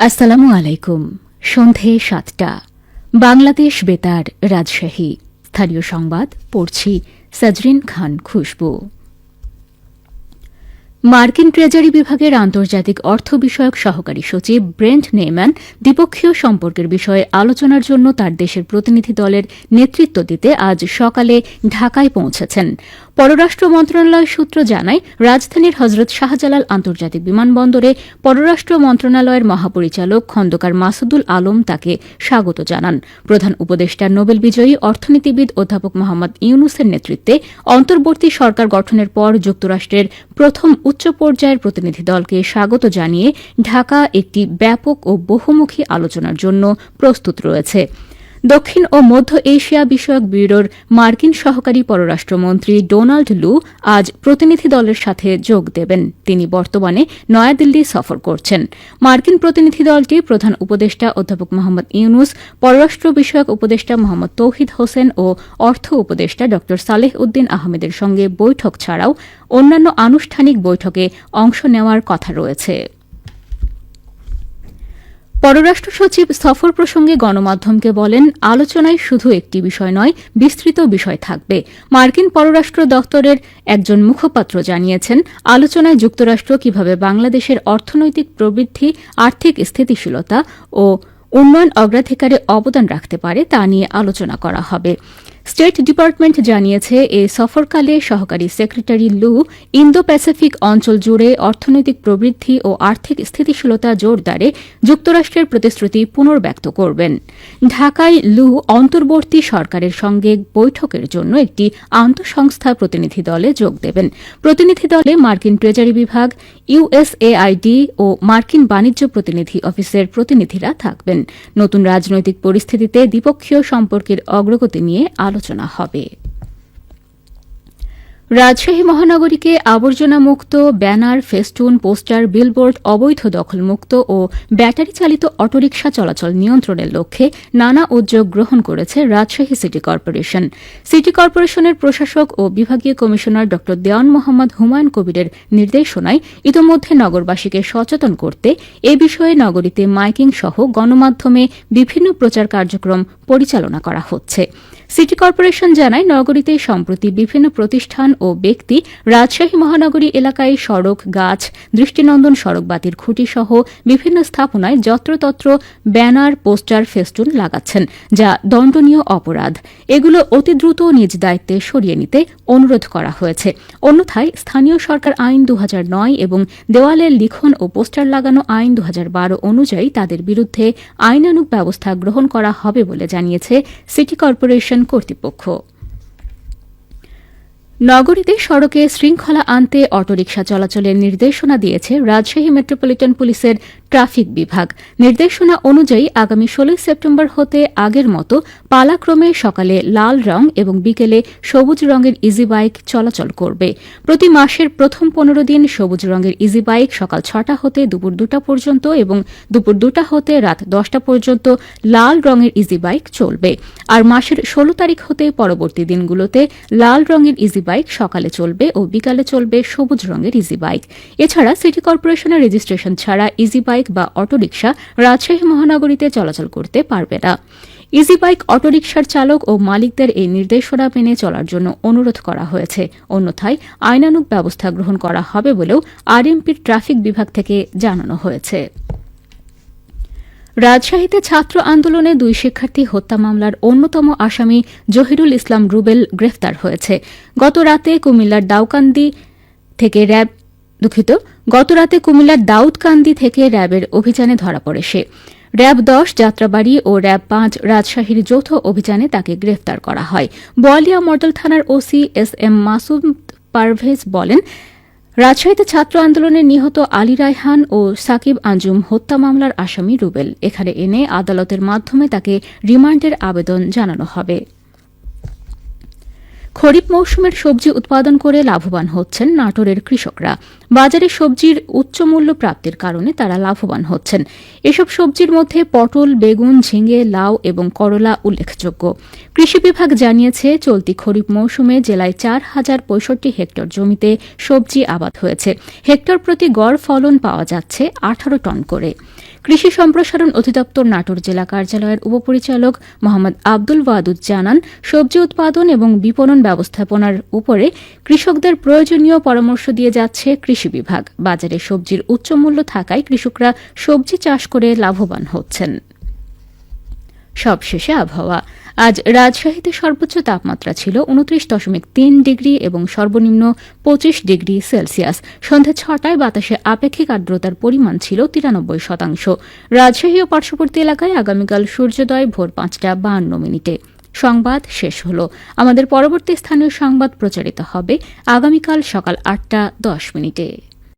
আসসালামু আলাইকুম। সন্ধে ৭টা বাংলাদেশ বেতার রাজশাহী। স্থানীয় সংবাদ পড়ছি সাজরিন খান খুশবু। মার্কিন ট্রেজারি বিভাগের আন্তর্জাতিক অর্থ বিষয়ক সহকারী সচিব ব্রেন্ট নেইম্যান দ্বিপক্ষীয় সম্পর্কের বিষয়ে আলোচনার জন্য তার দেশের প্রতিনিধি দলের নেতৃত্ব দিতে আজ সকালে ঢাকায় পৌঁছেছেন। পররাষ্ট্র মন্ত্রণালয় সূত্র জানায়, রাজধানীর হজরত শাহজালাল আন্তর্জাতিক বিমানবন্দরে পররাষ্ট্র মন্ত্রণালয়ের মহাপরিচালক খন্দকার মাসুদুল আলম তাকে স্বাগত জানান। প্রধান উপদেষ্টা নোবেল বিজয়ী অর্থনীতিবিদ অধ্যাপক মোহাম্মদ ইউনুসের নেতৃত্বে অন্তর্বর্তী সরকার গঠনের পর যুক্তরাষ্ট্রের প্রথম উচ্চ পর্যায়ের প্রতিনিধি দলকে স্বাগত জানিয়ে ঢাকা একটি ব্যাপক ও বহুমুখী আলোচনার জন্য প্রস্তুত রয়েছে। দক্ষিণ ও মধ্য এশিয়া বিষয়ক ব্যুরোর মার্কিন সহকারী পররাষ্ট্রমন্ত্রী ডোনাল্ড লু আজ প্রতিনিধি দলের সাথে যোগ দেবেন। তিনি বর্তমানে নয়াদিল্লি সফর করছেন। মার্কিন প্রতিনিধি দলটি প্রধান উপদেষ্টা অধ্যাপক মোহাম্মদ ইউনুস, পররাষ্ট্র বিষয়ক উপদেষ্টা মোহাম্মদ তৌহিদ হোসেন ও অর্থ উপদেষ্টা ড সালেহ উদ্দিন আহমেদের সঙ্গে বৈঠক ছাড়াও অন্যান্য আনুষ্ঠানিক বৈঠকে অংশ নেওয়ার কথা রয়েছে। পররাষ্ট্র সচিব সফর প্রসঙ্গে গণমাধ্যমকে বলেন, আলোচনায় শুধু একটি বিষয় নয়, বিস্তৃত বিষয় থাকবে। মার্কিন পররাষ্ট্র দপ্তরের একজন মুখপাত্র জানিয়েছেন, আলোচনায় যুক্তরাষ্ট্র কিভাবে বাংলাদেশের অর্থনৈতিক প্রবৃদ্ধি, আর্থিক স্থিতিশীলতা ও উন্নয়ন অগ্রাধিকারে অবদান রাখতে পারে তা নিয়ে আলোচনা করা হবে। স্টেট ডিপার্টমেন্ট জানিয়েছে, এই সফরকালে সহকারী সেক্রেটারি লু ইন্দো প্যাসিফিক অঞ্চল জুড়ে অর্থনৈতিক প্রবৃদ্ধি ও আর্থিক স্থিতিশীলতা জোরদারে যুক্তরাষ্ট্রের প্রতিশ্রুতি পুনর্ব্যক্ত করবেন। ঢাকায় লু অন্তর্বর্তী সরকারের সঙ্গে বৈঠকের জন্য একটি আন্তঃসংস্থা প্রতিনিধি দলে যোগ দেবেন। প্রতিনিধি দলে মার্কিন ট্রেজারি বিভাগ, ইউএসএআইডি ও মার্কিন বাণিজ্য প্রতিনিধি অফিসের প্রতিনিধিরা থাকবেন। নতুন রাজনৈতিক পরিস্থিতিতে দ্বিপক্ষীয় সম্পর্কের অগ্রগতি নিয়ে আলোচনা হবে। রাজশাহী মহানগরীকে আবর্জনা মুক্ত, ব্যানার, ফেস্টুন, পোস্টার, বিলবোর্ড, অবৈধ দখলমুক্ত ও ব্যাটারি চালিত অটোরিকশা চলাচল নিয়ন্ত্রণের লক্ষ্যে নানা উদ্যোগ গ্রহণ করেছে রাজশাহী সিটি কর্পোরেশন। সিটি কর্পোরেশনের প্রশাসক ও বিভাগীয় কমিশনার ড দেওয়ান মোহাম্মদ হুমায়ুন কবিরের নির্দেশনায় ইতোমধ্যে নগরবাসীকে সচেতন করতে এ বিষয়ে নগরীতে মাইকিং সহ গণমাধ্যমে বিভিন্ন প্রচার কার্যক্রম পরিচালনা করা হচ্ছে। সিটি কর্পোরেশন জানায়, নগরীতে সম্প্রতি বিভিন্ন প্রতিষ্ঠান ও ব্যক্তি রাজশাহী মহানগরী এলাকায় সড়ক, গাছ, দৃষ্টিনন্দন সড়কবাতির খুঁটিসহ বিভিন্ন স্থাপনায় যত্রতত্র ব্যানার, পোস্টার, ফেস্টুন লাগাচ্ছেন, যা দণ্ডনীয় অপরাধ। এগুলো অতি দ্রুত নিজ দায়িত্বে সরিয়ে নিতে অনুরোধ করা হয়েছে। অন্যথায় স্থানীয় সরকার আইন ২০০৯ এবং দেওয়ালে লিখন ও পোস্টার লাগানো আইন ২০১২ অনুযায়ী তাদের বিরুদ্ধে আইনানুগ ব্যবস্থা গ্রহণ করা হবে বলে জানিয়েছে সিটি কর্পোরেশন কর্তৃপক্ষ। নগরীতে সড়কে শৃঙ্খলা আনতে অটোরিকশা চলাচলের নির্দেশনা দিয়েছে রাজশাহী মেট্রোপলিটন পুলিশের ট্রাফিক বিভাগ। নির্দেশনা অনুযায়ী আগামী ১৬ সেপ্টেম্বর হতে আগের মতো পালাক্রমে সকালে লাল রং এবং বিকেলে সবুজ রঙের ইজি বাইক চলাচল করবে। প্রতি মাসের প্রথম ১৫ দিন সবুজ রঙের ইজি বাইক সকাল ৬টা হতে দুপুর ২টা পর্যন্ত এবং দুপুর ২টা হতে রাত ১০টা পর্যন্ত লাল রঙের ইজি বাইক চলবে। আর মাসের ১৬ তারিখ হতে পরবর্তী দিনগুলোতে লাল রঙের ইজি বাইক সকালে চলবে ও বিকালে চলবে সবুজ রঙের ইজি বাইক। এছাড়া সিটি কর্পোরেশনের রেজিস্ট্রেশন ছাড়া ইজি বাইক বা অটোরিকশা রাজশাহী মহানগরীতে চলাচল করতে পারবে না। ইজি বাইক, অটোরিকশার চালক ও মালিকদের এই নির্দেশনা মেনে চলার জন্য অনুরোধ করা হয়েছে। অন্যথায় আইনানুগ ব্যবস্থা গ্রহণ করা হবে বলেও আরএমপির ট্রাফিক বিভাগ থেকে জানানো হয়েছে। রাজশাহীতে ছাত্র আন্দোলনে ২ শিক্ষার্থী হত্যা মামলার অন্যতম আসামি জহিরুল ইসলাম রুবেল গ্রেফতার হয়েছে। গত রাতে কুমিল্লার দাউদকান্দি থেকে র্যাবের অভিযানে ধরা পড়ে সে। র্যাব ১০ যাত্রাবাড়ি ও র্যাব ৫ রাজশাহীর যৌথ অভিযানে তাকে গ্রেফতার করা হয়। বোয়ালিয়া মডেল থানার OC S M Masum Parvez বলেন, রাজশাহীতে ছাত্র আন্দোলনে নিহত আলী রায়হান ও সাকিব আঞ্জুম হত্যা মামলার আসামি রুবেল। এখানে এনে আদালতের মাধ্যমে তাকে রিমান্ডের আবেদন জানানো হবে। খরিফ মৌসুমের সবজি উৎপাদন করে লাভবান হচ্ছেন নাটোরের কৃষকরা। বাজারে সবজির উচ্চ মূল্য প্রাপ্তির কারণে তারা লাভবান হচ্ছেন। এসব সবজির মধ্যে পটল, বেগুন, ঝিঙে, লাউ এবং করলা উল্লেখযোগ্য। কৃষি বিভাগ জানিয়েছে, চলতি খরিফ মৌসুমে জেলায় ৪,০৬৫ হেক্টর জমিতে সবজি আবাদ হয়েছে। হেক্টর প্রতি গড় ফলন পাওয়া যাচ্ছে ১৮ টন করে। কৃষি সম্প্রসারণ অধিদপ্তর নাটোর জেলা কার্যালয়ের উপপরিচালক মোহাম্মদ আব্দুল ওয়াদুদ জানান, সবজি উৎপাদন এবং বিপণন ব্যবস্থাপনার উপরে কৃষকদের প্রয়োজনীয় পরামর্শ দিয়ে যাচ্ছে কৃষি বিভাগ। বাজারে সবজির উচ্চমূল্য থাকায় কৃষকরা সবজি চাষ করে লাভবান হচ্ছেন। সবশেষে আবহাওয়া। আজ রাজশাহীতে সর্বোচ্চ তাপমাত্রা ছিল ২৯.৩ ডিগ্রি এবং সর্বনিম্ন ২৫ ডিগ্রি সেলসিয়াস। সন্ধ্যা ৬টায় বাতাসে আপেক্ষিক আর্দ্রতার পরিমাণ ছিল ৯৩%। রাজশাহী ও পার্শ্ববর্তী এলাকায় আগামীকাল সূর্যোদয় ভোর ৫টা ৫২ মিনিটে। সংবাদ শেষ হল। আমাদের পরবর্তী স্থানীয় সংবাদ প্রচারিত হবে আগামীকাল সকাল ৮টা ১০ মিনিটে।